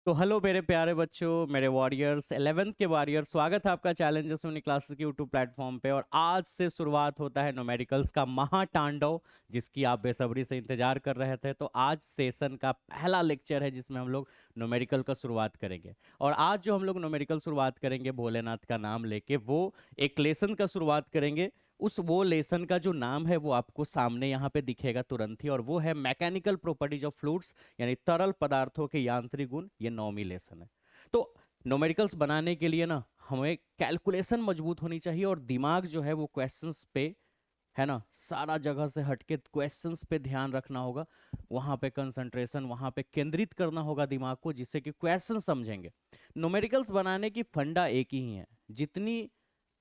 तो हेलो मेरे प्यारे बच्चों, मेरे वॉरियर्स, 11th के वॉरियर, स्वागत है आपका चैलेंजेस उन्हीं क्लासेस के यूट्यूब प्लेटफॉर्म पे। और आज से शुरुआत होता है न्यूमेरिकल्स का महातांडव, जिसकी आप बेसब्री से इंतजार कर रहे थे। तो आज सेशन का पहला लेक्चर है जिसमें हम लोग न्यूमेरिकल का शुरुआत करेंगे। और आज जो हम लोग न्यूमेरिकल शुरुआत करेंगे भोलेनाथ का नाम लेके, वो एक लेसन का शुरुआत करेंगे। उस वो लेसन का जो नाम है वो आपको सामने यहाँ पे दिखेगा तुरंत ही, और वो है मैकेनिकल प्रॉपर्टीज ऑफ फ्लूइड्स, यानी तरल पदार्थों के यांत्रिक गुण। ये नौवीं लेसन है। तो न्यूमेरिकल्स बनाने के लिए ना हमें कैलकुलेशन मजबूत होनी चाहिए, और दिमाग जो है वो क्वेश्चंस पे, है ना, सारा जगह से हटके क्वेश्चंस पे ध्यान रखना होगा। वहां पे कंसंट्रेशन, वहां पे केंद्रित करना होगा दिमाग को, जिससे कि क्वेश्चन समझेंगे। न्यूमेरिकल्स बनाने की फंडा एक ही है, जितनी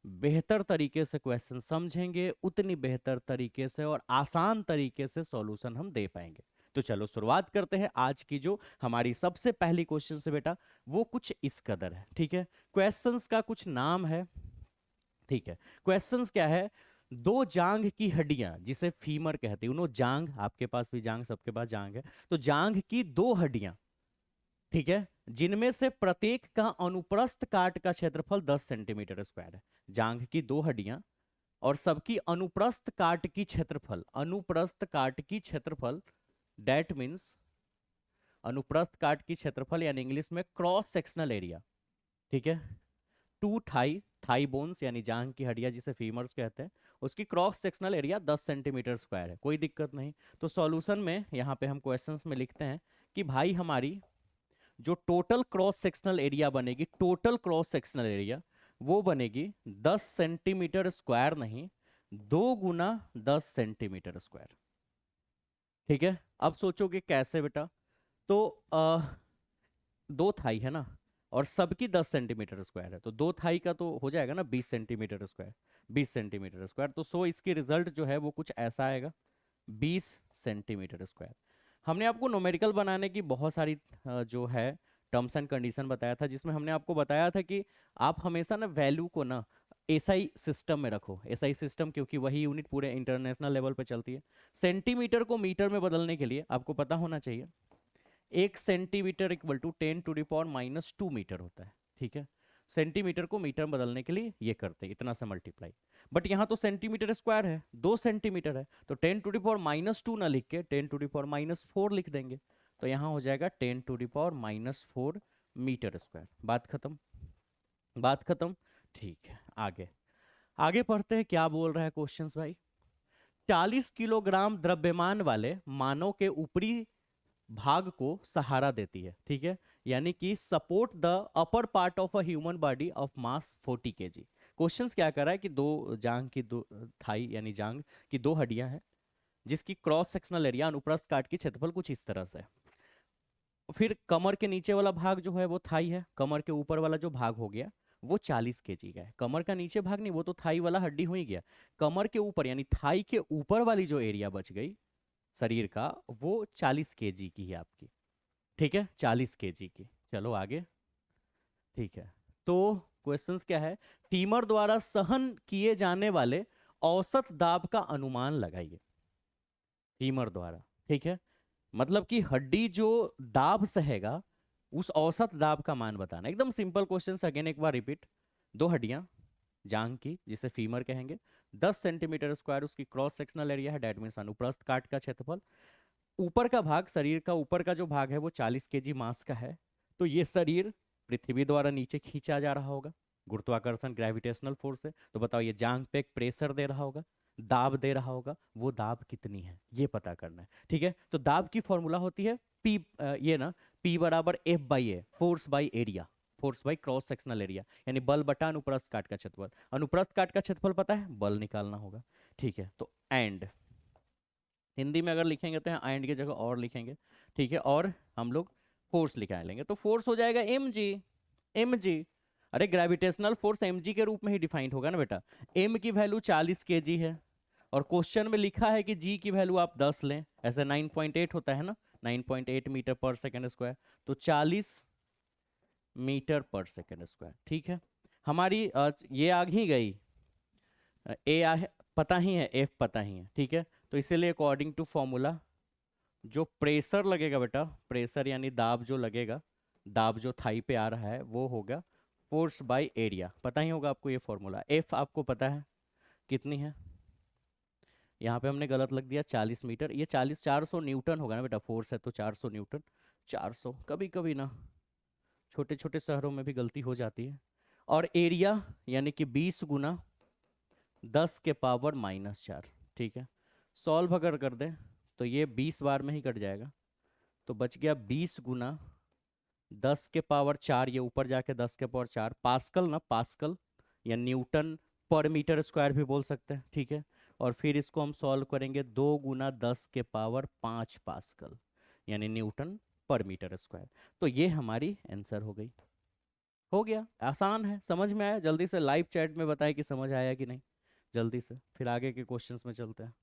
बेहतर तरीके से क्वेश्चन समझेंगे उतनी बेहतर तरीके से और आसान तरीके से सॉल्यूशन हम दे पाएंगे। तो चलो शुरुआत करते हैं। आज की जो हमारी सबसे पहली क्वेश्चन से बेटा, वो कुछ इस कदर है, ठीक है। क्वेश्चंस का कुछ नाम है, ठीक है। क्वेश्चंस क्या है? दो जांग की हड्डियां, जिसे फीमर कहते हैं, उन्होंने जांग, आपके पास भी जांग, सबके पास जांग है। तो जांग की दो हड्डियां, ठीक है, जिनमें से प्रत्येक का अनुप्रस्थ काट का क्षेत्रफल 10 सेंटीमीटर स्क्वायर है। जांघ की दो हड्डियां और सबकी अनुप्रस्थ काट की क्षेत्रफल, अनुप्रस्थ काट की क्षेत्रफल, डेट मीन्स अनुप्रस्थ काट की क्षेत्रफल, यानी इंग्लिश में क्रॉस सेक्शनल एरिया, ठीक है। टू थाई, थाई बोन्स यानी जांघ की हड्डियां जिसे फीमर्स कहते हैं, उसकी cross sectional area 10 centimetre square है। कोई दिक्कत नहीं। तो सॉल्यूशन में यहाँ पे हम क्वेश्चंस में लिखते हैं कि भाई हमारी जो टोटल क्रॉस सेक्शनल एरिया बनेगी, टोटल क्रॉस सेक्शनल एरिया वो बनेगी 10 सेंटीमीटर स्क्वायर, नहीं, 2 गुना 10 सेंटीमीटर स्क्वायर, ठीक है। अब सोचोगे कैसे बेटा? तो दो थाई है ना, और सबकी 10 सेंटीमीटर स्क्वायर है, तो दो थाई का तो हो जाएगा ना 20 सेंटीमीटर स्क्वायर, 20 सेंटीमीटर स्क्वायर। तो सो इसकी रिजल्ट जो है वो कुछ ऐसा आएगा, 20 सेंटीमीटर स्क्वायर। हमने आपको न्यूमेरिकल बनाने की बहुत सारी जो है टर्म्स एंड कंडीशन बताया था, जिसमें हमने आपको बताया था कि आप हमेशा ना वैल्यू को ना एसआई सिस्टम में रखो। एसआई सिस्टम क्योंकि वही यूनिट पूरे इंटरनेशनल लेवल पे चलती है। सेंटीमीटर को मीटर में बदलने के लिए आपको पता होना चाहिए, 1 सेंटीमीटर इक्वल टू 10⁻⁻² मीटर होता है, ठीक है। सेंटीमीटर को मीटर में बदलने के लिए ये करते हैं, इतना सा मल्टीप्लाई। बट यहाँ तो सेंटीमीटर स्क्वायर है, 2 सेंटीमीटर है, तो 10⁻⁻² ना लिख के 10⁻⁻4 लिख देंगे। तो यहाँ हो जाएगा 10⁻⁻4 मीटर स्क्वायर। बात खत्म, बात खत्म। ठीक है, आगे आगे पढ़ते हैं। क्या बोल रहा है क्वेश्चंस भाई? 40 किलोग्राम द्रव्यमान वाले मानव के ऊपरी भाग को सहारा देती है, ठीक है, यानी कि support the upper part of a human body of mass 40 kg। Questions क्या कर रहा है कि दो जांग की, दो थाई यानी जांग की दो हड्डियां हैं, जिसकी क्रॉस सेक्शनल एरिया, अनुप्रस्थ काट की क्षेत्रफल कुछ इस तरह से है। फिर कमर के नीचे वाला भाग जो है वो थाई है, कमर के ऊपर वाला जो भाग हो गया वो 40 kg का है। कमर का नीचे भाग नहीं, वो तो थाई वाला हड्डी हो ही गया। कमर के ऊपर यानी थाई के ऊपर वाली जो एरिया बच गई शरीर का, वो 40 kg की है आपकी, ठीक है, 40 kg की। चलो आगे, ठीक है। तो क्वेश्चंस क्या है? फीमर द्वारा सहन किए जाने वाले औसत दाब का अनुमान लगाइए। फीमर द्वारा, ठीक है, मतलब कि हड्डी जो दाब सहेगा उस औसत दाब का मान बताना। एकदम सिंपल क्वेश्चन, अगेन एक बार रिपीट। दो हड्डियां जांग की, जिसे फीमर कहेंगे, 10 सेंटीमीटर स्क्वायर उसकी क्रॉस सेक्शनल एरिया है, डेट मीन्स अनुप्रस्थ काट का क्षेत्रफल। ऊपर का भाग, शरीर का ऊपर का जो भाग है वो 40 kg मास का है। तो ये शरीर पृथ्वी द्वारा नीचे खींचा जा रहा होगा, गुरुत्वाकर्षण, ग्रेविटेशनल फोर्स से। तो बताओ ये जांग पे एक प्रेशर दे रहा होगा, दाब दे रहा होगा, वो दाब कितनी है ये पता करना है, ठीक है। तो दाब की फॉर्मूला होती है पी, ये ना, पी बराबर F/A, force by area, force by cross sectional area, यानी बल बटा अनुप्रस्थ काट का क्षेत्रफल। अनुप्रस्थ काट का क्षेत्रफल पता है, बल निकालना होगा, ठीक है। तो एंड, हिंदी में अगर लिखेंगे तो एंड की जगह और लिखेंगे, ठीक है, और हम लोग फोर्स निकाल लेंगे। तो फोर्स हो जाएगा mg, mg। अरे ग्रेविटेशनल फोर्स mg के रूप में ही डिफाइंड होगा ना बेटा। m की वैल्यू 40 kg है, और क्वेश्चन में लिखा है कि g की वैल्यू आप 10 लें, ऐसे 9.8 होता है ना, 9.8 मीटर पर सेकेंड स्क्वायर, तो 40 मीटर पर सेकेंड स्क्वायर, ठीक है। हमारी ये आग ही गई, ए पता ही है, एफ पता ही है, ठीक है। तो इसीलिए अकॉर्डिंग टू फॉर्मूला जो प्रेशर लगेगा बेटा, प्रेशर यानी दाब जो लगेगा, दाब जो थाई पे आ रहा है वो होगा फोर्स बाय एरिया। पता ही होगा आपको ये फॉर्मूला। एफ आपको पता है कितनी है, यहाँ पे हमने गलत लग दिया 40 मीटर, ये 400 न्यूटन होगा ना बेटा, फोर्स है तो 400 न्यूटन। 400 कभी कभी ना छोटे छोटे शहरों में भी गलती हो जाती है। और एरिया यानी कि 20 × 10⁻⁻4। ठीक है, सॉल्व अगर कर दें तो ये 20 बार में ही कट जाएगा, तो बच गया 20 × 10⁻⁴, ये ऊपर जाके 10⁻⁴, पास्कल ना, पास्कल या न्यूटन पर मीटर स्क्वायर भी बोल सकते हैं। ठीक है, और फिर इसको हम सॉल्व करेंगे 2 × 10⁻⁵ पास्कल यानी न्यूटन पर मीटर स्क्वायर। तो ये हमारी आंसर हो गई। हो गया, आसान है, समझ में आया? जल्दी से लाइव चैट में बताएं कि समझ आया कि नहीं, जल्दी से, फिर आगे के क्वेश्चंस में चलते हैं।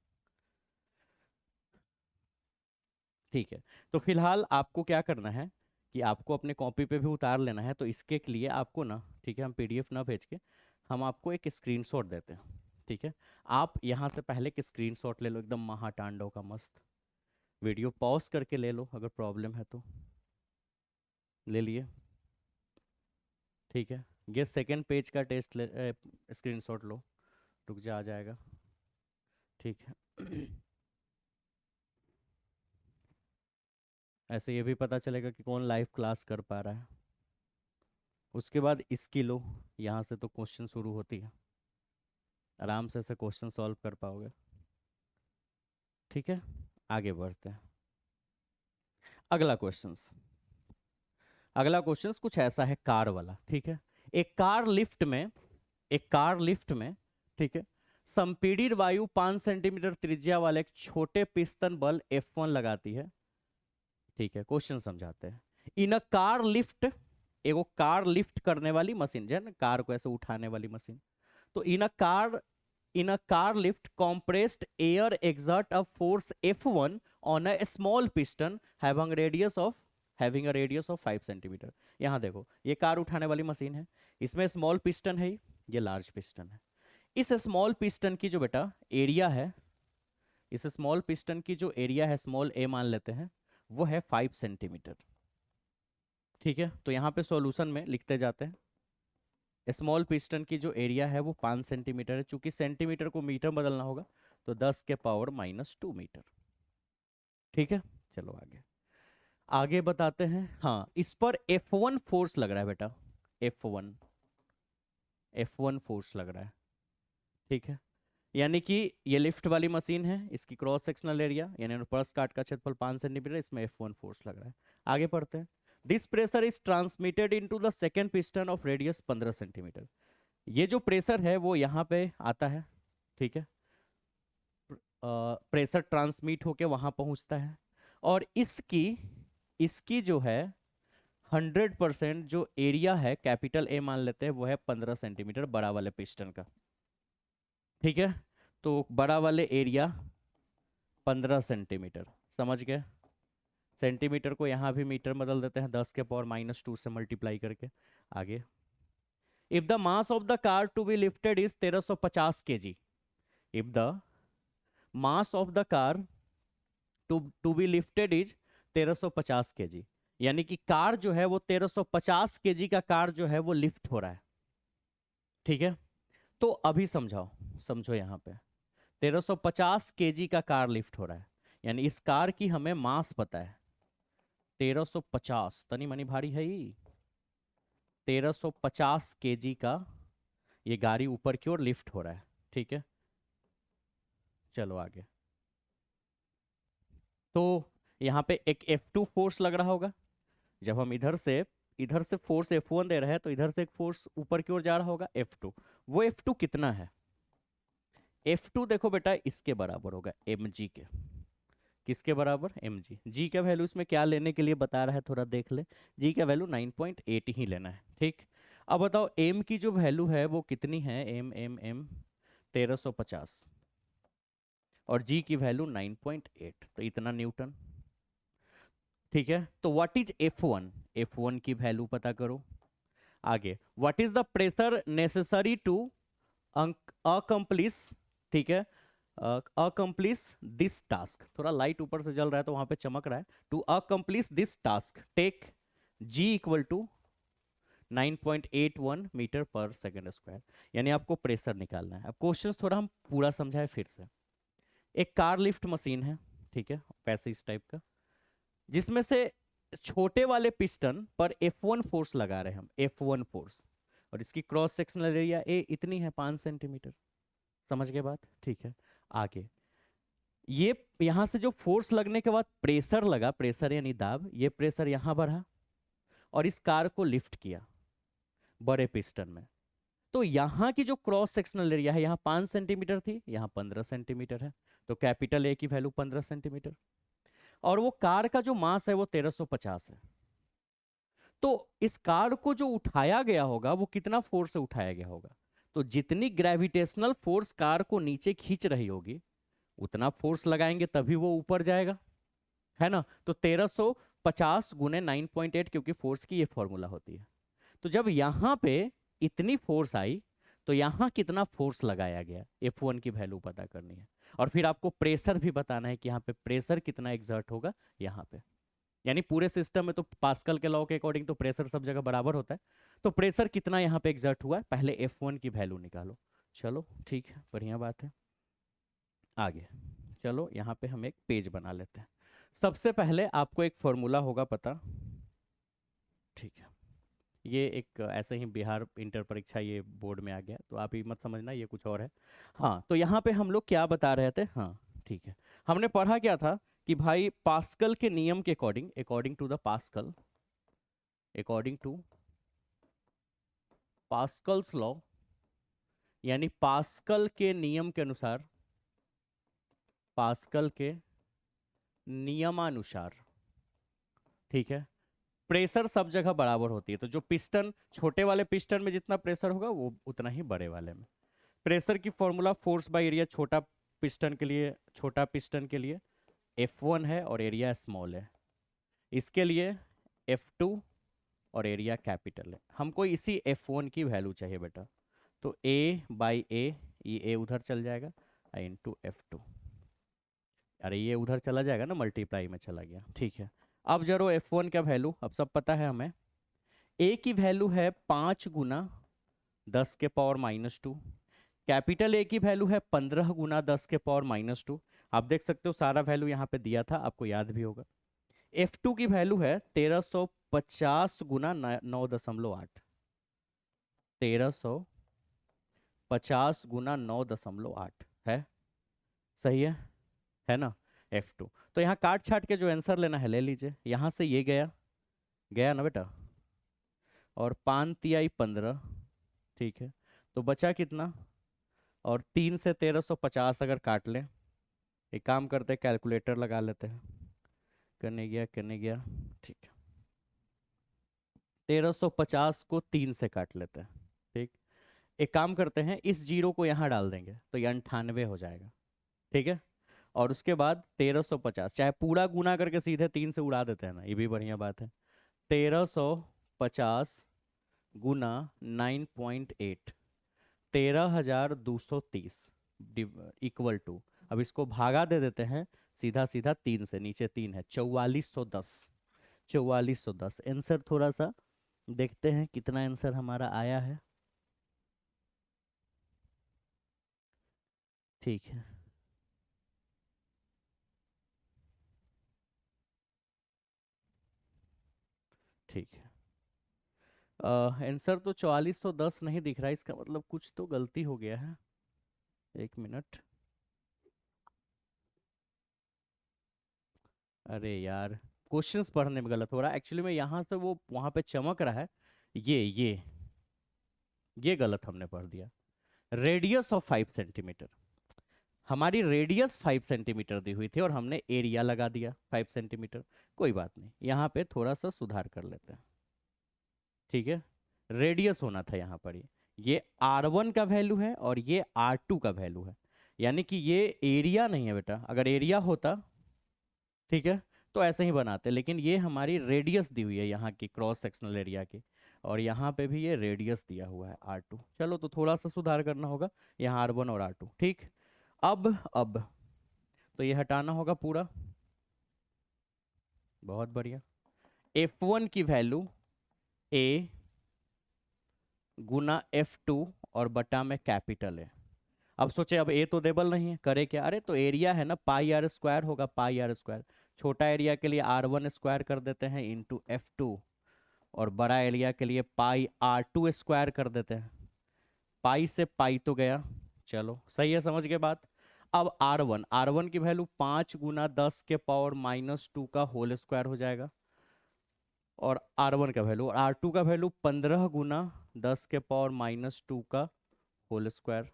ठीक है, तो फिलहाल आपको क्या करना है कि आपको अपने कॉपी पे भी उतार लेना है। तो इसके लिए आपको ना, ठीक है, हम पीडीएफ ना भेज के हम आपको एक स्क्रीनशॉट देते हैं। ठीक है, आप यहाँ से पहले एक स्क्रीनशॉट ले लो, एकदम महातांडव का मस्त। वीडियो पॉज करके ले लो, अगर प्रॉब्लम है तो। ले लिए? ठीक है, ये सेकेंड पेज का टेस्ट ले, स्क्रीनशॉट लो। रुक जा, आ जाएगा। ठीक है। ऐसे ये भी पता चलेगा कि कौन लाइव क्लास कर पा रहा है। उसके बाद इसकी लो, यहाँ से तो क्वेश्चन शुरू होती है, आराम से ऐसे क्वेश्चन सॉल्व कर पाओगे। ठीक है, आगे बढ़ते हैं। अगला क्वेश्चंस, अगला क्वेश्चंस कुछ ऐसा है कार वाला। ठीक है, एक कार लिफ्ट में, एक कार लिफ्ट में, ठीक है, संपीड़ित वायु 5 सेंटीमीटर त्रिज्या वाले एक छोटे पिस्टन बल F1 लगाती है। ठीक है, क्वेश्चन समझाते हैं। इन अ कार लिफ्ट, एगो कार लिफ्ट करने वाली मशीन जो है ना, कार को ऐसे उठाने वाली मशीन। तो in a car lift compressed air exert a force F1 on a small piston having a radius of 5 centimetre. यहाँ देखो, ये कार उठाने वाली मशीन है, इसमें स्मॉल पिस्टन है, ये लार्ज पिस्टन है। इस स्मॉल पिस्टन की जो बेटा एरिया है, इस स्मॉल पिस्टन की जो एरिया है, स्मॉल ए मान लेते हैं, वो है 5 सेंटीमीटर। ठीक है, तो यहाँ पे सॉल्यूशन में लिखते जाते हैं। स्मॉल पिस्टन की जो एरिया है वो 5 सेंटीमीटर है, चूंकि सेंटीमीटर को मीटर बदलना होगा, तो 10⁻⁻2 मीटर। ठीक है, चलो आगे, आगे बताते हैं। हाँ, इस पर F1 फोर्स लग रहा है बेटा, F1, F1 फोर्स लग रहा है। ठीक है, यानी कि ये लिफ्ट वाली मशीन है, इसकी क्रॉस सेक्शनल एरिया यानी पर्स काट का क्षेत्रफल 5 सेंटीमीटर, इसमें F1 फोर्स लग रहा है। आगे पढ़ते हैं। This pressure is transmitted into the second piston of radius 15 centimetre. ये जो प्रेशर है वो यहाँ पे आता है। ठीक है, प्रेशर ट्रांसमिट होके वहां पहुंचता है, और इसकी इसकी जो है 100% जो एरिया है, कैपिटल ए मान लेते हैं, वो है 15 सेंटीमीटर बड़ा वाले पिस्टन का। ठीक है, तो बड़ा वाले एरिया 15 सेंटीमीटर, समझ गए? सेंटीमीटर को यहाँ भी मीटर बदल देते हैं, 10⁻⁻2 से मल्टीप्लाई करके। आगे, if the mass of the car to be lifted is 1350 kg, if the mass of the car to be lifted is 1350 kg, यानी कि कार जो है वो 1350 kg का कार जो है वो लिफ्ट हो रहा है। ठीक है, तो अभी समझाओ, समझो यहाँ पे 1350 kg का कार लिफ्ट हो रहा है, यानी इस कार की हमें मास पता है 1350, तनी मनी भारी है ही। 1350 kg का ये गाड़ी ऊपर की ओर लिफ्ट हो रहा है। ठीक है, चलो आगे। तो यहाँ पे एक F2 फोर्स लग रहा होगा, जब हम इधर से फोर्स F1 दे रहे हैं, तो इधर से एक फोर्स ऊपर की ओर जा रहा होगा F2। वो F2 कितना है? F2 देखो बेटा इसके बराबर होगा mg के। किसके बराबर? mg। g का वैल्यू इसमें क्या लेने के लिए बता रहा है, थोड़ा देख ले। g का वैल्यू 9.8 ही लेना है। ठीक, अब बताओ m की जो वैल्यू है वो कितनी है? m 1350, और g की वैल्यू 9.8, तो इतना न्यूटन। ठीक है, तो व्हाट इज F1? F1 की वैल्यू पता करो। आगे, what is the pressure necessary to accomplish, ठीक है, अकम्प्लिश दिस टास्क। थोड़ा लाइट ऊपर से जल रहा है तो वहां पे चमक रहा है। To accomplish this task take g equal to 9.81 metre per second square, यानी आपको प्रेशर निकालना है। अब क्वेश्चन थोड़ा हम पूरा समझाए फिर से। एक कार लिफ्ट मशीन है, ठीक है, वैसे इस टाइप का, जिसमें से छोटे वाले पिस्टन पर F1 फोर्स लगा रहे हैं हम, F1 फोर्स, और इसकी क्रॉस सेक्शनल एरिया ए इतनी है 5 सेंटीमीटर। समझ गए बात? ठीक है। आगे ये यहां से जो फोर्स लगने के बाद प्रेशर लगा, प्रेशर यानी दाब, ये प्रेशर यहां बढ़ा और इस कार को लिफ्ट किया बड़े पिस्टन में। तो यहाँ की जो क्रॉस सेक्शनल एरिया है, यहाँ 5 सेंटीमीटर थी, यहाँ 15 सेंटीमीटर है, तो कैपिटल ए की वैल्यू 15 सेंटीमीटर। और वो कार का जो मास है वो 1350 है। तो इस कार को जो उठाया गया होगा वो कितना फोर्स से उठाया गया होगा? तो जितनी ग्रेविटेशनल फोर्स कार को नीचे खींच रही होगी उतना फोर्स लगाएंगे तभी वो ऊपर जाएगा, है ना? तो 1350 गुने 9.8, क्योंकि फोर्स की ये फॉर्मूला होती है। तो जब यहां पे इतनी फोर्स आई तो यहां कितना फोर्स लगाया गया, F1 की वैल्यू पता करनी है। और फिर आपको प्रेशर भी बताना है कि यहाँ पे प्रेशर कितना एग्जर्ट होगा यहाँ पे। यानी पूरे सिस्टम में तो पास्कल के लॉ के अकॉर्डिंग तो प्रेशर सब जगह बराबर होता है, तो प्रेशर कितना यहाँ पे एग्जर्ट हुआ है पहले F1 की वैल्यू निकालो। चलो ठीक है, बढ़िया बात है। आगे चलो, यहाँ पे हम एक पेज बना लेते हैं। सबसे पहले आपको एक फॉर्मूला होगा पता, ठीक है, ये एक ऐसे ही बिहार इंटर परीक्षा ये बोर्ड में आ गया, तो आप ही मत समझना ये कुछ और है। हाँ, तो यहाँ पे हम लोग क्या बता रहे थे, हाँ ठीक है, हमने पढ़ा क्या था कि भाई पास्कल के नियम के according, according to the Pascal, according to Pascal's law, यानी पास्कल के नियम के अनुसार, पास्कल के नियमानुसार, ठीक है, प्रेशर सब जगह बराबर होती है। तो जो पिस्टन, छोटे वाले पिस्टन में जितना प्रेशर होगा वो उतना ही बड़े वाले में। प्रेशर की फॉर्मूला फोर्स बाय एरिया, छोटा पिस्टन के लिए, छोटा पिस्टन के लिए F1 है और एरिया स्मॉल है, इसके लिए F2 और एरिया कैपिटल है। हमको इसी F1 की वैल्यू चाहिए बेटा, तो A बाई ए, ये A उधर चल जाएगा इंटू F2, अरे ये उधर चला जाएगा ना, मल्टीप्लाई में चला गया, ठीक है। अब जरो F1 का वैल्यू अब सब पता है हमें। A की वैल्यू है 5 × 10⁻², कैपिटल ए की वैल्यू है 15 × 10⁻²। आप देख सकते हो सारा वैल्यू यहाँ पे दिया था, आपको याद भी होगा। F2 की वैल्यू है 1350 गुना 9.8, 1350 गुना 9.8 है, सही है ना? F2 तो यहाँ काट छाट के जो आंसर लेना है ले लीजिए। यहाँ से ये गया, गया ना बेटा, और 5×3 = 15, ठीक है, तो बचा कितना? और 3 से 1350 अगर काट लें, एक काम करते हैं कैलकुलेटर लगा लेते हैं, करने गया, ठीक है, 1350 को 3 से काट लेते हैं, ठीक। एक काम करते हैं, इस जीरो को यहाँ डाल देंगे तो ये 98 हो जाएगा, ठीक है। और उसके बाद 1350, चाहे पूरा गुना करके सीधे 3 से उड़ा देते हैं ना, ये भी बढ़िया बात है। 1350 गुना 9.8, 13,230 इक्वल टू, अब इसको भागा दे देते हैं सीधा सीधा 3 से, नीचे 3 है, 4410, 4410 आंसर। थोड़ा सा देखते हैं कितना आंसर हमारा आया है, ठीक है। ठीक है, आंसर तो 4410 नहीं दिख रहा है, इसका मतलब कुछ तो गलती हो गया है। एक मिनट, अरे यार क्वेश्चंस पढ़ने में गलत हो रहा है एक्चुअली में, यहाँ से वो वहाँ पे चमक रहा है, ये गलत हमने पढ़ दिया। रेडियस ऑफ 5 सेंटीमीटर, हमारी रेडियस 5 सेंटीमीटर दी हुई थी और हमने एरिया लगा दिया 5 सेंटीमीटर। कोई बात नहीं, यहाँ पे थोड़ा सा सुधार कर लेते हैं, ठीक है। रेडियस होना था यहाँ पर, ये R1 का वैल्यू है और ये R2 का वैल्यू है, यानी कि ये एरिया नहीं है बेटा। अगर एरिया होता, ठीक है, तो ऐसे ही बनाते, लेकिन ये हमारी रेडियस दी हुई है यहाँ की, क्रॉस सेक्शनल एरिया की, और यहाँ पे भी ये रेडियस दिया हुआ है R2। चलो तो थोड़ा सा सुधार करना होगा, यहाँ R1 और R2, ठीक। अब तो ये हटाना होगा पूरा, बहुत बढ़िया। F1 की वैल्यू A गुना F2 और बटा में कैपिटल है। अब सोचे अब ए तो देबल नहीं है, करे क्या? अरे तो एरिया है ना, पाई आर स्क्वायर होगा, पाई आर स्क्वायर। छोटा एरिया के लिए R1 स्क्वायर कर देते हैं इंटू F2, और बड़ा एरिया के लिए पाई R2 स्क्वायर कर देते हैं। पाई से पाई तो गया, चलो सही है, समझ गए बात। अब R1 की वैल्यू 5 गुना 10 के पावर -2 का होल स्क्वायर हो जाएगा, और R1 का वैल्यू, और R2 का वैल्यू 15 गुना 10 के पावर -2 का होल स्क्वायर,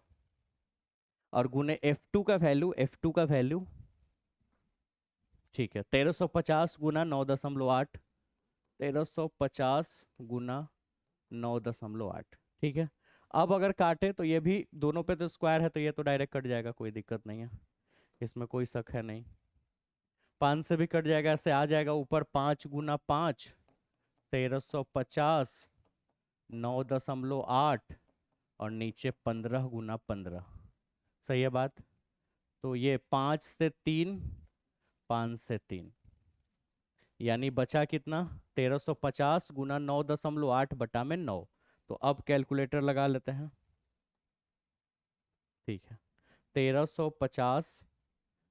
और गुने F2 का वैल्यू ठीक है 1350 गुना 9.8, 1350 गुना 9.8, ठीक है। अब अगर काटे तो ये भी दोनों पे तो स्क्वायर है, तो ये तो डायरेक्ट कट जाएगा, कोई दिक्कत नहीं है, इसमें कोई शक है नहीं। 5 से भी कट जाएगा, ऐसे आ जाएगा ऊपर 5 गुना 5 1350 9.8, और नीचे 15 गुना 15, सही है बात। तो ये 5 से 3, 5 से 3, यानी बचा कितना? 1350 गुना 9.8 बटा में 9। तो अब कैलकुलेटर लगा लेते हैं, ठीक है। 1350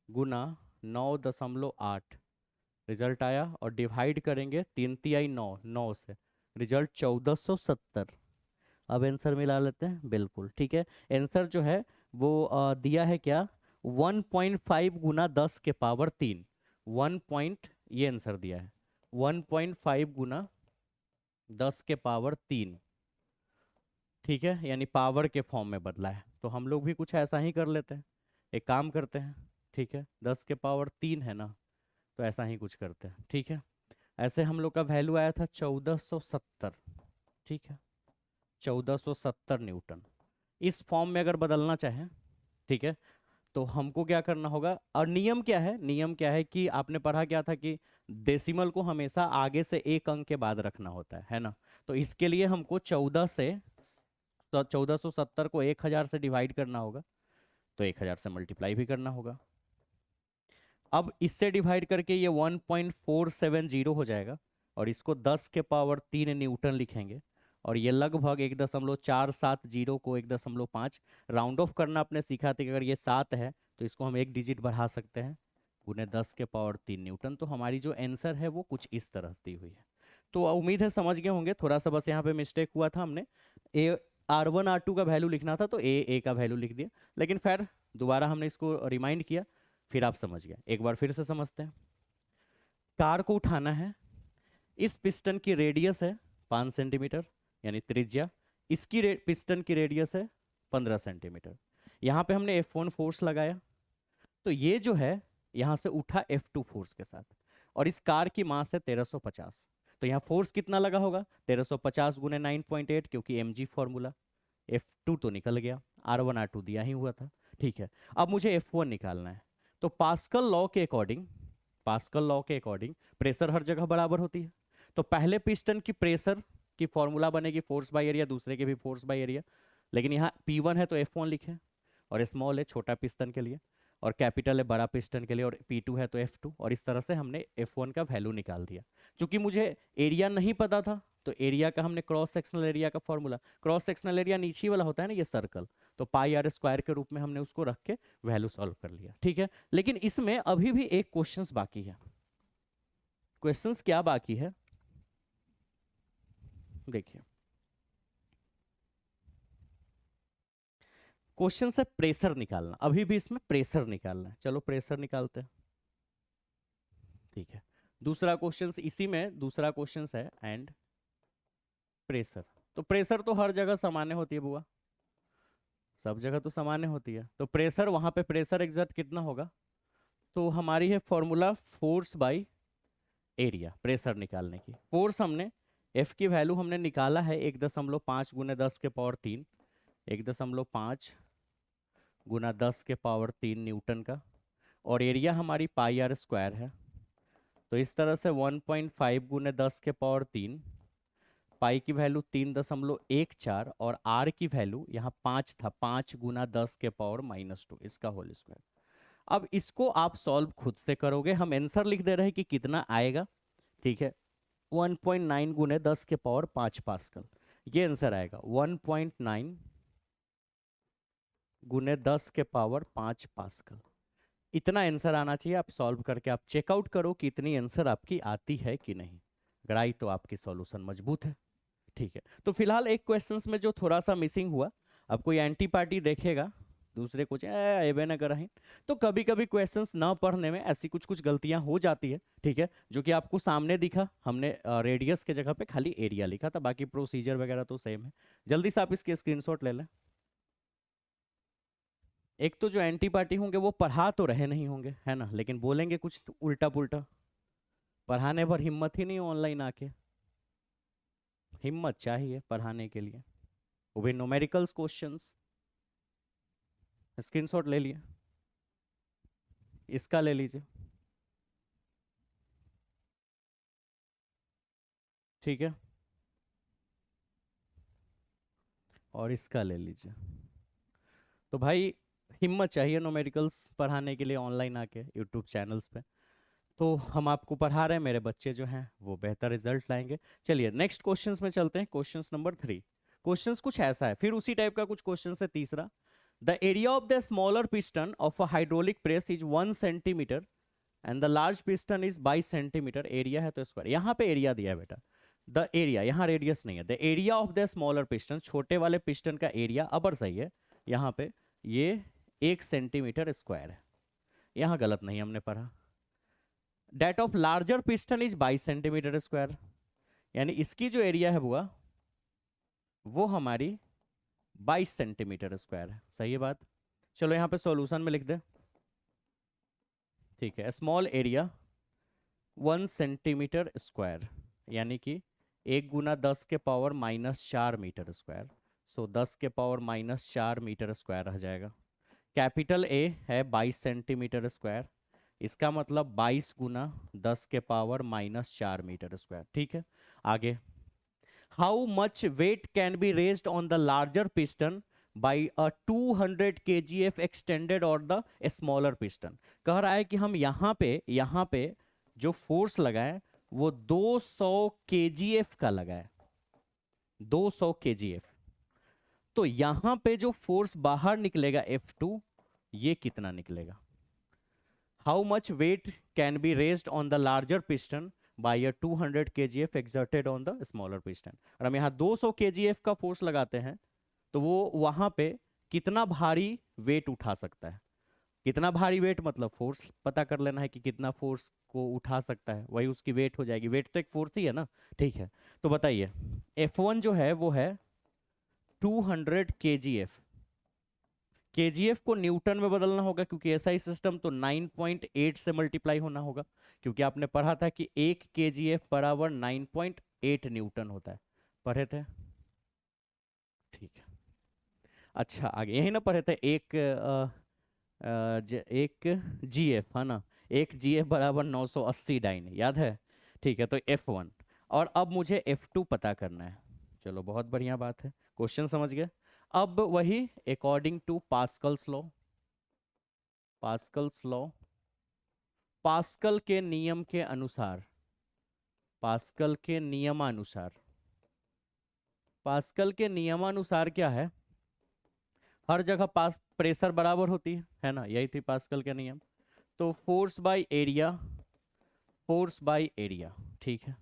गुना 9.8 रिजल्ट आया, और डिवाइड करेंगे 3 तिहाई 9, 9 से, रिजल्ट 1470। अब आंसर मिला लेते हैं, बिल्कुल ठीक है। आंसर जो है वो दिया है क्या? 1.5 गुना 10 के पावर 3, 1 पॉइंट, ये आंसर दिया है 1.5 गुना 10 के पावर 3, ठीक है, यानी पावर के फॉर्म में बदला है। तो हम लोग भी कुछ ऐसा ही कर लेते हैं, एक काम करते हैं, ठीक है, 10 के पावर 3 है ना, तो ऐसा ही कुछ करते हैं, ठीक है। ऐसे हम लोग का वैल्यू आया था 1470, ठीक है, 1470 न्यूटन। इस फॉर्म में अगर बदलना चाहें, ठीक है, तो हमको क्या करना होगा? और नियम क्या है? नियम क्या है कि आपने पढ़ा क्या था कि डेसिमल को हमेशा आगे से एक अंक के बाद रखना होता है ना। तो इसके लिए हमको 1470 को 1000 से डिवाइड करना होगा, तो 1000 से मल्टीप्लाई भी करना होगा। अब इससे डिवाइड करके ये 1.470 हो जाएगा, और इसको 10 के पावर 3 न्यूटन लिखेंगे, और ये लगभग 1.470 को 1.5 राउंड ऑफ करना आपने सीखा था कि अगर ये 7 है तो इसको हम एक डिजिट बढ़ा सकते हैं, गुने 10 के पावर 3 न्यूटन। तो हमारी जो आंसर है वो कुछ इस तरह दी हुई है। तो उम्मीद है समझ गए होंगे, थोड़ा सा बस यहाँ पे मिस्टेक हुआ था, हमने ए R1 R2 का वैल्यू लिखना था तो ए का वैल्यू लिख दिया, लेकिन फिर दोबारा हमने इसको रिमाइंड किया, फिर आप समझ गए। एक बार फिर से समझते हैं। कार को उठाना है, इस पिस्टन की रेडियस है 5 सेंटीमीटर, यानी त्रिज्या, इसकी पिस्टन की रेडियस है 15 सेंटीमीटर। यहाँ पे हमने F1 फोर्स लगाया, तो ये जो है यहाँ से उठा F2 फोर्स के साथ, और इस कार की मास है 1350, तो यहाँ फोर्स कितना लगा होगा? 1350 गुने 9.8, क्योंकि mg फॉर्मूला। F2 तो निकल गया, R1 R2 दिया ही हुआ था, ठीक है। अब मुझे F1 निकालना है, तो पास्कल लॉ के अकॉर्डिंग प्रेशर हर जगह बराबर होती है। तो पहले पिस्टन की प्रेशर की फॉर्मूला बनेगी फोर्स बाय एरिया, दूसरे के भी फोर्स बाय एरिया, लेकिन यहाँ P1 है तो F1 लिखे, और स्मॉल है छोटा पिस्टन के लिए, और कैपिटल है बड़ा पिस्टन के लिए, और P2 है तो F2, और इस तरह से हमने F1 का वैल्यू निकाल दिया। क्योंकि मुझे एरिया नहीं पता था, तो एरिया का हमने क्रॉस सेक्शनल एरिया का फॉर्मूला, क्रॉस सेक्शनल एरिया नीचे वाला होता है ना, ये सर्कल, तो पाई आर स्क्वायर के रूप में हमने उसको रख के वैल्यू सॉल्व कर लिया, ठीक है। लेकिन इसमें अभी भी एक क्वेश्चंस बाकी है। क्वेश्चंस क्या बाकी है? देखिए, क्वेश्चन है प्रेशर निकालना, अभी भी इसमें प्रेशर निकालना है, चलो प्रेशर निकालते हैं, ठीक है। दूसरा क्वेश्चन इसी में, दूसरा क्वेश्चन है एंड प्रेशर। तो प्रेशर तो हर जगह सामान्य होती है बुआ, सब जगह तो सामान्य होती है, तो प्रेशर वहां पे प्रेशर एग्जर्ट कितना होगा? तो हमारी है formula force by area, pressure निकालने की। फोर्स हमने एफ की वैल्यू हमने निकाला है 1.5 गुने 10 के पावर 3, 1.5 गुना 10 के पावर 3 न्यूटन का, और एरिया हमारी पाई आर स्क्वायर है, तो इस तरह से 1.5 गुने 10 के पावर 3, पाई की वैल्यू 3.14, और आर की वैल्यू यहाँ 5 था, 5 गुना 10 के पावर -2, इसका होल स्क्वायर। अब इसको आप सॉल्व खुद से करोगे, हम आंसर लिख दे रहे हैं कि कितना आएगा, ठीक है। 1.9 गुने 10 के पावर 5 पास्कल, ये आंसर आएगा 1.9 गुने 10 के पावर 5 पास्कल। इतना आंसर आना चाहिए। आप सॉल्व करके आप चेकआउट करो कि इतनी आंसर आपकी आती है कि नहीं। अगर आई तो आपकी सॉल्यूशन मजबूत है। ठीक है, तो फिलहाल एक क्वेश्चंस में जो थोड़ा सा मिसिंग हुआ, अब कोई एंटी पार्टी देखेगा दूसरे कुछ एबे न कराही, तो कभी कभी क्वेश्चंस ना पढ़ने में ऐसी कुछ कुछ गलतियां हो जाती है। ठीक है, जो कि आपको सामने दिखा, हमने रेडियस के जगह पे खाली एरिया लिखा था, बाकी प्रोसीजर वगैरह तो सेम है। जल्दी से आप इसके स्क्रीनशॉट ले लें। एक तो जो एंटी पार्टी होंगे वो पढ़ा तो रहे नहीं होंगे, है ना, लेकिन बोलेंगे कुछ उल्टा पुल्टा। पढ़ाने पर हिम्मत ही नहीं ऑनलाइन आके। हिम्मत चाहिए पढ़ाने के लिए, वो भी न्यूमेरिकल्स क्वेश्चंस। स्क्रीनशॉट ले लिए, इसका ले लीजिए। ठीक है, और इसका ले लीजिए। तो भाई हिम्मत चाहिए न्यूमेरिकल्स पढ़ाने के लिए ऑनलाइन आके यूट्यूब चैनल्स पे। तो हम आपको पढ़ा रहे हैं, मेरे बच्चे जो हैं वो बेहतर रिजल्ट लाएंगे। चलिए नेक्स्ट क्वेश्चंस में चलते हैं। Questions number 3। क्वेश्चंस कुछ ऐसा है, फिर उसी टाइप का कुछ क्वेश्चन है तीसरा। The area of the smaller piston of a hydraulic press is 1 centimetre and the large piston is 22 centimetre. Area है तो स्क्वायर, यहाँ पे एरिया दिया है बेटा। द एरिया, यहाँ रेडियस नहीं है। The area of the smaller piston, छोटे वाले पिस्टन का एरिया अबर सही है यहाँ पे, ये 1 सेंटीमीटर स्क्वायर है। यहाँ गलत नहीं हमने पढ़ा। That of larger piston is 22 centimetre square, यानी इसकी जो एरिया है बुआ वो हमारी 22 सेंटीमीटर स्क्वायर है। सही है बात। चलो यहाँ पे सॉल्यूशन में लिख दे। ठीक है, स्मॉल एरिया 1 सेंटीमीटर स्क्वायर, यानी कि 1 × 10⁻⁻⁴मीटर स्क्वायर। सो 10⁻⁻⁴मीटर स्क्वायर रह जाएगा। कैपिटल ए है 22 सेंटीमीटर स्क्वायर, इसका मतलब 22 × 10⁻⁻⁴ मीटर स्क्वायर। ठीक है, आगे। How much weight can be raised on the larger piston by a 200 kgf extended और द स्मॉलर पिस्टन। कह रहा है कि हम यहाँ पे जो फोर्स लगाएं वो 200 kgf का लगाएं, 200 kgf। तो यहां पे जो फोर्स बाहर निकलेगा F2, ये कितना निकलेगा। How much weight can be raised on the larger piston by a 200 kgf exerted on the smaller piston. और हम यहाँ 200 kgf का फोर्स लगाते हैं तो वो वहां पे कितना भारी वेट उठा सकता है। कितना भारी वेट मतलब फोर्स पता कर लेना है कि कितना फोर्स को उठा सकता है, वही उसकी वेट हो जाएगी। वेट तो एक फोर्स ही है ना। ठीक है, तो बताइए F1 जो है वो है 200 kgf। kgf को न्यूटन में बदलना होगा क्योंकि ऐसा ही सिस्टम तो 9.8 से मल्टीप्लाई होना होगा, क्योंकि आपने पढ़ा था कि 1 kgf बराबर 9.8 न्यूटन होता है, पढ़े थे। ठीक है, अच्छा आगे यही ना पढ़े थे। एक जीएफ है ना, एक जीएफ बराबर 980 डाइन, याद है। ठीक है, तो F1 और अब मुझे F2 पता करना है। चलो बहुत बढ़िया बात है, क्वेश्चन समझ गए। अब वही according to Pascal's law, Pascal's law, Pascal के नियम के अनुसार, पास्कल के नियमानुसार, पास्कल के नियमानुसार क्या है, हर जगह पास प्रेशर बराबर होती है ना, यही थी पास्कल के नियम। तो force by area, force by area. ठीक है,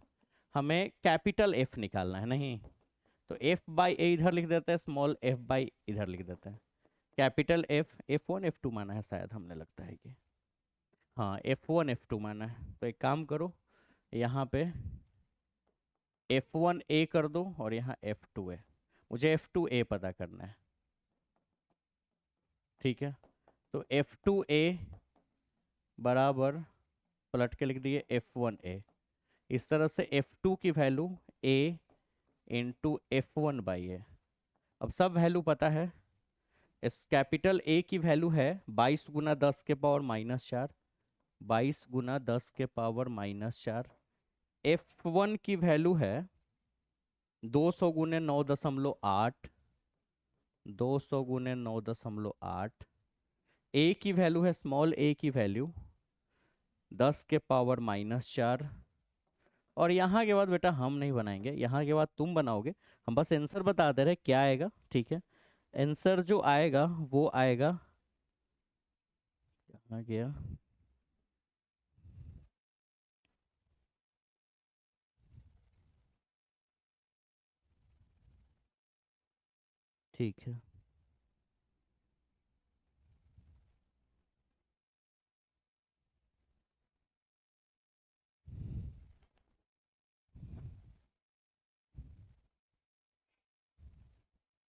हमें कैपिटल एफ निकालना है नहीं, तो एफ बाई ए इधर लिख देते हैं, स्मॉल एफ बाई इधर लिख देते हैं। कैपिटल एफ, F1 F2 माना है शायद, हमने लगता है कि हाँ F1 F2 माना है। तो एक काम करो, यहाँ पे F1A कर दो और यहाँ F2A। मुझे F2A पता करना है। ठीक है, तो F2A बराबर पलट के लिख दिए F1A। इस तरह से F2 की वैल्यू A इंटू F1/A। अब सब वैल्यू पता है। इस कैपिटल A की वैल्यू है 22 × 10⁻⁻⁴, 22 × 10⁻⁻⁴। F1 की वैल्यू है 200 × 9.8, 200 × 9.8। ए की वैल्यू है, स्मॉल ए की वैल्यू 10⁻⁻⁴, और यहाँ के बाद बेटा हम नहीं बनाएंगे, यहाँ के बाद तुम बनाओगे। हम बस आंसर बता दे रहे क्या आएगा, ठीक है। आंसर जो आएगा वो आएगा, कहाँ गया, ठीक है।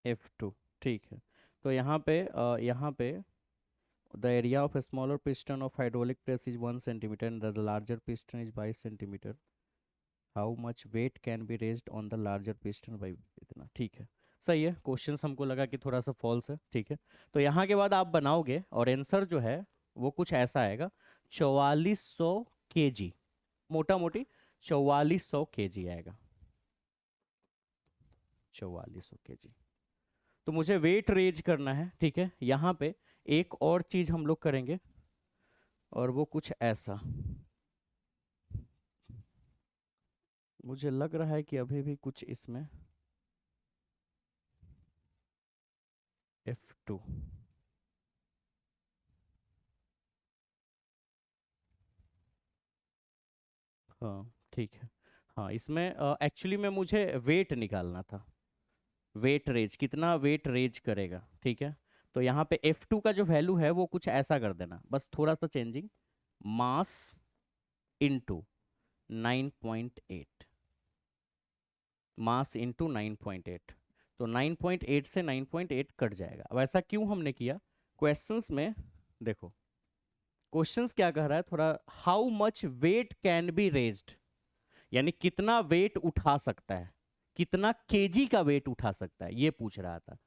F2, ठीक है। तो यहाँ पे the area of smaller piston of hydraulic press is 1 centimetre and the larger piston is 22 centimetre. How much weight can be raised on the larger piston by, इतना, ठीक है। सही है, क्वेश्चन हमको लगा कि थोड़ा सा फॉल्स है, ठीक है। तो यहाँ के बाद आप बनाओगे और आंसर जो है वो कुछ ऐसा आएगा, 4400 kg, मोटा मोटी 4400 kg आएगा, 4400 kg। तो मुझे वेट रेज करना है, ठीक है। यहाँ पे एक और चीज हम लोग करेंगे और वो कुछ ऐसा, मुझे लग रहा है कि अभी भी कुछ इसमें F2, हाँ ठीक है। हाँ इसमें एक्चुअली में मुझे वेट निकालना था, वेट रेज कितना वेट रेज करेगा, ठीक है। तो यहाँ पे F2 का जो वैल्यू है वो कुछ ऐसा कर देना, बस थोड़ा सा changing, mass into 9.8, mass into 9.8। तो 9.8 से 9.8 कट जाएगा। अब ऐसा क्यों हमने किया, क्वेश्चंस में देखो, क्वेश्चंस क्या कह रहा है थोड़ा, how much weight can be raised, यानी कितना वेट उठा सकता है, कितना केजी का वेट उठा सकता है, ये पूछ रहा था।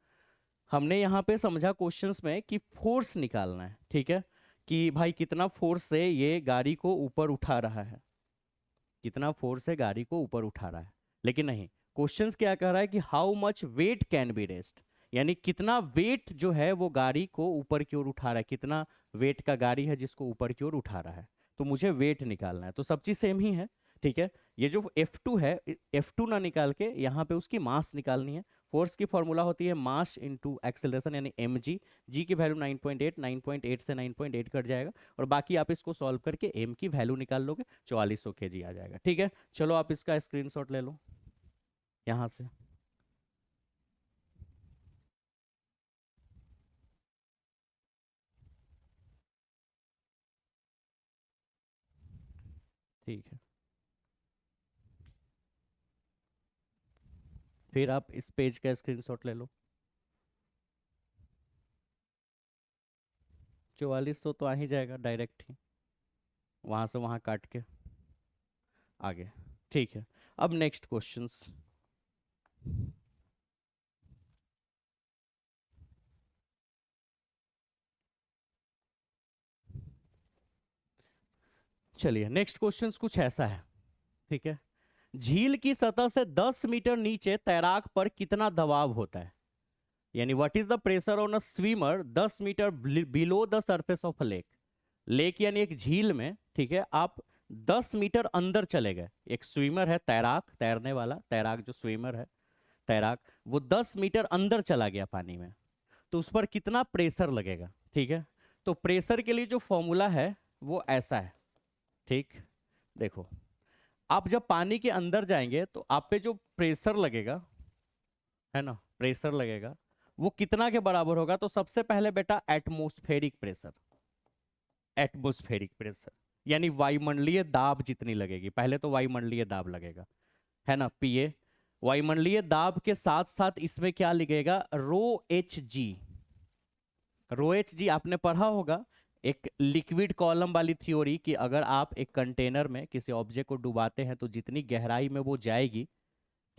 हमने यहाँ पे समझा क्वेश्चंस में कि फोर्स निकालना है, ठीक है, कि भाई कितना फोर्स से ये गाड़ी को ऊपर उठा रहा है, कितना फोर्स से गाड़ी को ऊपर उठा रहा है। लेकिन नहीं, क्वेश्चंस क्या कह रहा है कि how much weight can be raised, यानी कितना वेट जो है वो गाड़ी को ऊपर की ओर उठा रहा है, कितना वेट का गाड़ी है जिसको ऊपर की ओर उठा रहा है। तो मुझे वेट निकालना है, तो सब चीज सेम ही है, ठीक है। ये जो F2 है, F2 ना निकाल के यहाँ पे उसकी मास निकालनी है। फोर्स की फॉर्मूला होती है मास इंटू एक्सेलरेशन यानी mg, जी की वैल्यू 9.8, 9.8 से 9.8 कट जाएगा, और बाकी आप इसको सॉल्व करके m की वैल्यू निकाल लोगे, 4400 kg आ जाएगा, ठीक है। चलो आप इसका स्क्रीनशॉट ले लो यहाँ से। ठीक है, फिर आप इस पेज का स्क्रीनशॉट ले लो। 4400 तो आ ही जाएगा डायरेक्ट ही, वहां से वहां काट के आगे, ठीक है। अब नेक्स्ट क्वेश्चंस, चलिए नेक्स्ट क्वेश्चंस कुछ ऐसा है, ठीक है। झील की सतह से 10 मीटर नीचे तैराक पर कितना दबाव होता है, यानी what is the pressure on a swimmer 10 metre below the surface of a lake. Lake यानी एक झील में, ठीक है, आप 10 मीटर अंदर चले गए, एक स्विमर है, तैराक, तैरने वाला तैराक जो स्विमर है, तैराक, वो 10 मीटर अंदर चला गया पानी में, तो उस पर कितना प्रेशर लगेगा, ठीक है। तो प्रेशर के लिए जो फॉर्मूला है वो ऐसा है, ठीक। देखो, आप जब पानी के अंदर जाएंगे तो आप पे जो प्रेशर लगेगा, है ना, प्रेशर लगेगा, वो कितना के बराबर होगा, तो सबसे पहले बेटा एटमॉस्फेरिक प्रेशर, एटमॉस्फेरिक प्रेशर यानी वायुमंडलीय दाब जितनी लगेगी, पहले तो वायुमंडलीय दाब लगेगा, है ना, पीए। वायुमंडलीय दाब के साथ साथ इसमें क्या लिखेगा, ρHg। ρHg आपने पढ़ा होगा, एक लिक्विड कॉलम वाली थ्योरी, कि अगर आप एक कंटेनर में किसी ऑब्जेक्ट को डुबाते हैं तो जितनी गहराई में वो जाएगी,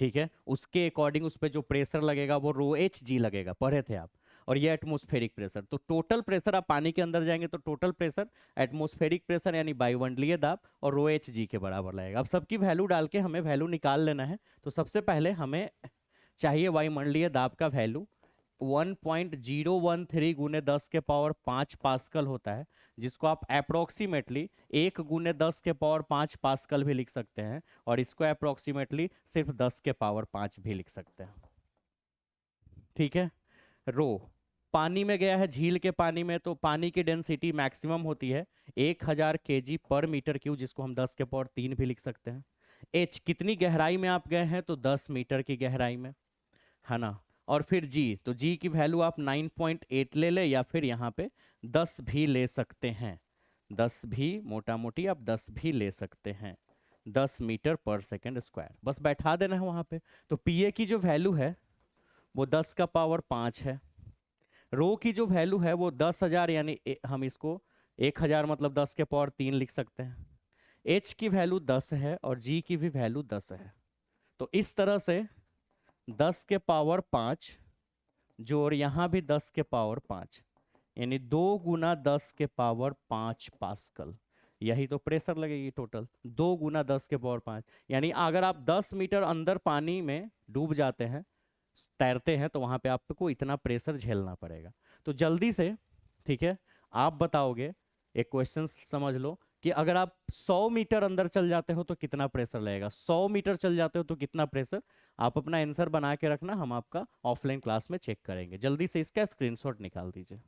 ठीक है, उसके अकॉर्डिंग उस पर जो प्रेशर लगेगा वो ρHg लगेगा, पढ़े थे आप। और ये एटमॉस्फेरिक प्रेशर, तो टोटल प्रेशर, आप पानी के अंदर जाएंगे तो टोटल प्रेशर, एटमॉस्फेरिक प्रेशर यानी वायुमंडलीय दाब, और ρHg के बराबर लगेगा। अब सबकी वैल्यू डाल के हमें वैल्यू निकाल लेना है। तो सबसे पहले हमें चाहिए वायुमंडलीय दाब का वैल्यू, 1.013 गुने 10 के पावर 5 पास्कल होता है, जिसको आप अप्रोक्सीमेटली 1 गुने 10 के पावर 5 पास्कल भी लिख सकते हैं, और इसको अप्रोक्सीमेटली सिर्फ 10 के पावर 5 भी लिख सकते हैं। ठीक है। रो पानी में गया है, झील के पानी में, तो पानी की डेंसिटी मैक्सिमम होती है 1000 kg पर मीटर क्यूब, जिसको हम 10 के पावर 3 भी लिख सकते हैं। एच कितनी गहराई में आप गए हैं, तो 10 मीटर की गहराई में, है ना। और फिर जी, तो जी की वैल्यू आप 9.8 ले ले, या फिर यहाँ पे 10 भी ले सकते हैं। 10 भी मोटा मोटी आप 10 भी ले सकते हैं। 10 मीटर पर सेकेंड स्क्वायर बस बैठा देना है वहाँ पे। तो पी ए की जो वैल्यू है वो 10 का पावर 5 है। रो की जो वैल्यू है वो 10,000, यानी हम इसको 1,000 मतलब 10 के पावर 3 लिख सकते हैं। एच की वैल्यू 10 है और जी की भी वैल्यू 10 है। तो इस तरह से 10 के पावर 5 जो, और यहाँ भी 10 के पावर 5, यानी 2 गुना 10 के पावर 5 पास्कल, यही तो प्रेशर लगेगी टोटल। 2 गुना 10 के पावर 5, यानी अगर आप 10 मीटर अंदर पानी में डूब जाते हैं, तैरते हैं, तो वहां पे आपको इतना प्रेशर झेलना पड़ेगा। तो जल्दी से, ठीक है, आप बताओगे, एक क्वेश्चन समझ लो कि अगर आप 100 मीटर अंदर चल जाते हो तो कितना प्रेशर लगेगा, 100 मीटर चल जाते हो तो कितना प्रेशर। आप अपना आंसर बना के रखना, हम आपका ऑफलाइन क्लास में चेक करेंगे। जल्दी से इसका स्क्रीनशॉट निकाल दीजिए।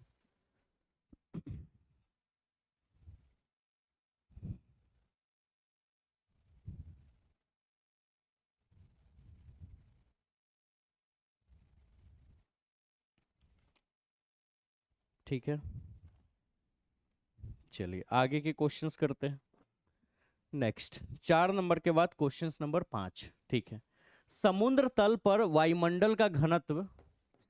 ठीक है, चलिए आगे के क्वेश्चंस करते हैं। नेक्स्ट 4 नंबर के बाद क्वेश्चंस नंबर 5। ठीक है। समुद्र तल पर वायुमंडल का घनत्व,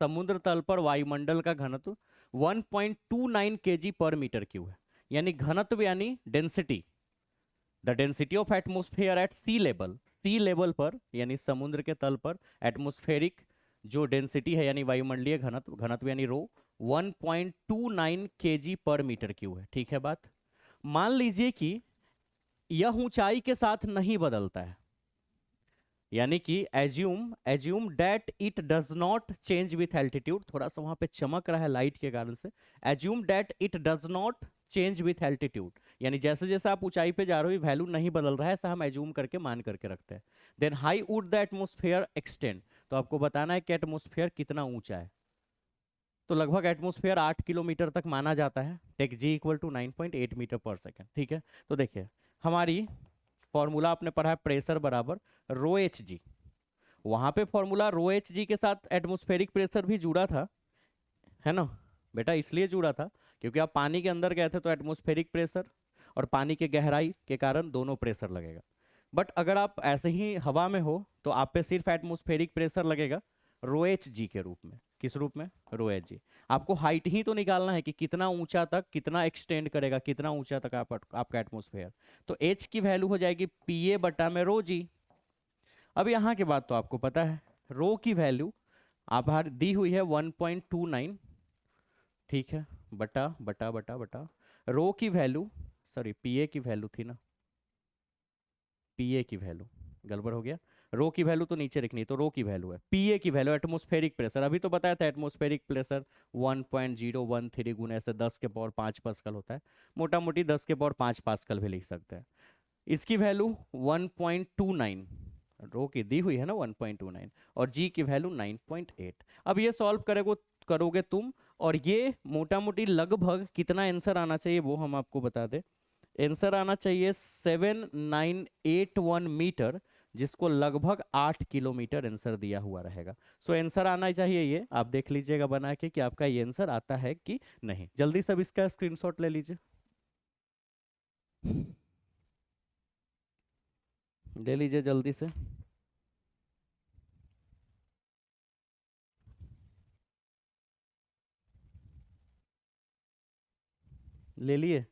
समुद्र तल पर वायुमंडल का घनत्व 1.29 kg पर मीटर क्यूब है। यानी घनत्व यानी density, the density of atmosphere at sea level पर, यानी समुद्र के तल पर एटमोस्फेरिक जो डेंसिटी है, यानी वायुमंडलीय घनत्व, घनत्व यानी रो 1.29 kg पर मीटर क्यूब है। ठीक है बात। मान लीजिए कि यह ऊंचाई के साथ नहीं बदलता है, यानी कि assume that it does not change with altitude, थोड़ा सा वहां पे चमक रहा है लाइट के कारण से। Assume that it does not change with altitude, यानी जैसे जैसे आप ऊंचाई पे जा रहे हो वैल्यू नहीं बदल रहा है, ऐसा हम एज्यूम करके मान करके रखते हैं। Then high would the atmosphere extend, तो आपको बताना है कि एटमोस्फेयर कितना ऊंचा है। तो लगभग एटमोस्फेयर 8 किलोमीटर तक माना जाता है। Take g equal to 9.8 metre per second. ठीक है। तो देखिए हमारी फॉर्मूला आपने पढ़ा है, प्रेशर बराबर रो एच जी। वहां पे फॉर्मूला रो एच जी के साथ एटमॉस्फेरिक प्रेशर भी जुड़ा था, है ना बेटा, इसलिए जुड़ा था क्योंकि आप पानी के अंदर गए थे तो एटमॉस्फेरिक प्रेशर और पानी के गहराई के कारण दोनों प्रेशर लगेगा। बट अगर आप ऐसे ही हवा में हो तो आप पे सिर्फ एटमॉस्फेरिक प्रेशर लगेगा रो एच जी के रूप में। किस रूप में? रो एच जी। आपको हाइट ही तो निकालना है कि कितना ऊंचा तक, कितना एक्सटेंड करेगा, कितना ऊंचा तक आपका एटमॉस्फेयर। तो एच की वैल्यू हो जाएगी पी ए बटा में रो जी। अब यहाँ के बाद तो आपको पता है रो की वैल्यू आप दी हुई है 1.29, ठीक है, बटा बटा बटा बटा रो की वैल्यू, सॉरी पीए की वैल्यू थी ना, पीए की वैल्यू गड़बड़ हो गया। रो की वैल्यू तो नीचे लिखनी है, तो रो की वैल्यू है पीए की वैल्यू एटमॉस्फेरिक प्रेशर, अभी तो बताया था एटमॉस्फेरिक प्रेशर 1.013 गुने से 10 के पावर 5 पास्कल होता है। मोटा मोटी 10 के पावर 5 पास्कल भी लिख सकते हैं। इसकी वैल्यू 1.29, रो की दी हुई है ना 1.29, और जी की वैल्यू 9.8। अब ये सॉल्व करोगे तुम, और ये मोटा मोटी लगभग कितना आंसर आना चाहिए वो हम आपको बता दें। आंसर आना चाहिए 7981 मीटर, जिसको लगभग 8 किलोमीटर आंसर दिया हुआ रहेगा। सो आंसर आना चाहिए, ये आप देख लीजिएगा बना के कि आपका ये आंसर आता है कि नहीं। जल्दी सब इसका स्क्रीनशॉट ले लीजिए, ले लीजिए जल्दी से। ले लिए?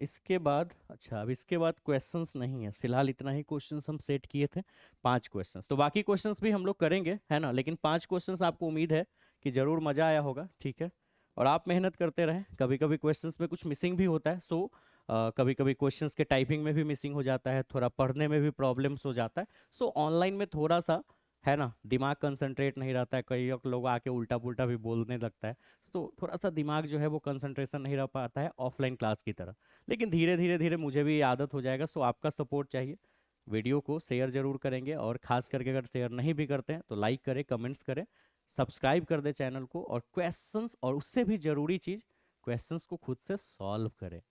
इसके बाद, अच्छा अब इसके बाद क्वेश्चंस नहीं है फिलहाल, इतना ही क्वेश्चंस हम सेट किए थे, 5 क्वेश्चंस। तो बाकी क्वेश्चंस भी हम लोग करेंगे, है ना, लेकिन 5 क्वेश्चंस आपको उम्मीद है कि जरूर मजा आया होगा। ठीक है। और आप मेहनत करते रहें, कभी कभी क्वेश्चंस में कुछ मिसिंग भी होता है, सो कभी कभी क्वेश्चंस के टाइपिंग में भी मिसिंग हो जाता है, थोड़ा पढ़ने में भी प्रॉब्लम्स हो जाता है। सो ऑनलाइन में थोड़ा सा है ना, दिमाग कंसंट्रेट नहीं रहता है, कई लोग आके उल्टा पुल्टा भी बोलने लगता है, तो थोड़ा सा दिमाग जो है वो कंसंट्रेशन नहीं रह पाता है ऑफलाइन क्लास की तरह। लेकिन धीरे धीरे धीरे मुझे भी आदत हो जाएगा, सो आपका सपोर्ट चाहिए। वीडियो को शेयर जरूर करेंगे, और खास करके अगर शेयर नहीं भी करते हैं तो लाइक करें, कमेंट्स करें, सब्सक्राइब कर दे चैनल को, और क्वेश्चंस, और उससे भी जरूरी चीज़, क्वेश्चंस को खुद से सॉल्व करें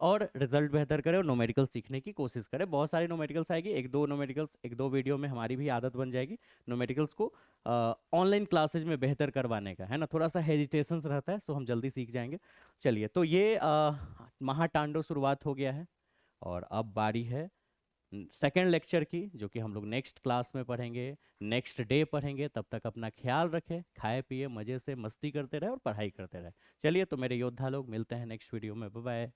और रिजल्ट बेहतर करें, और नोमेरिकल सीखने की कोशिश करें। बहुत सारी नोमेरिकल्स आएगी, एक दो नोमेरिकल्स, एक दो वीडियो में हमारी भी आदत बन जाएगी नोमेरिकल्स को ऑनलाइन क्लासेज में बेहतर करवाने का, है ना। थोड़ा सा हेजिटेशंस रहता है, सो हम जल्दी सीख जाएंगे। चलिए, तो ये महातांडव शुरुआत हो गया है, और अब बारी है सेकेंड लेक्चर की, जो कि हम लोग नेक्स्ट क्लास में पढ़ेंगे, नेक्स्ट डे पढ़ेंगे। तब तक अपना ख्याल रखें, खाए पिए, मज़े से मस्ती करते रहे और पढ़ाई करते रहे। चलिए, तो मेरे योद्धा लोग, मिलते हैं नेक्स्ट वीडियो में। Bye bye.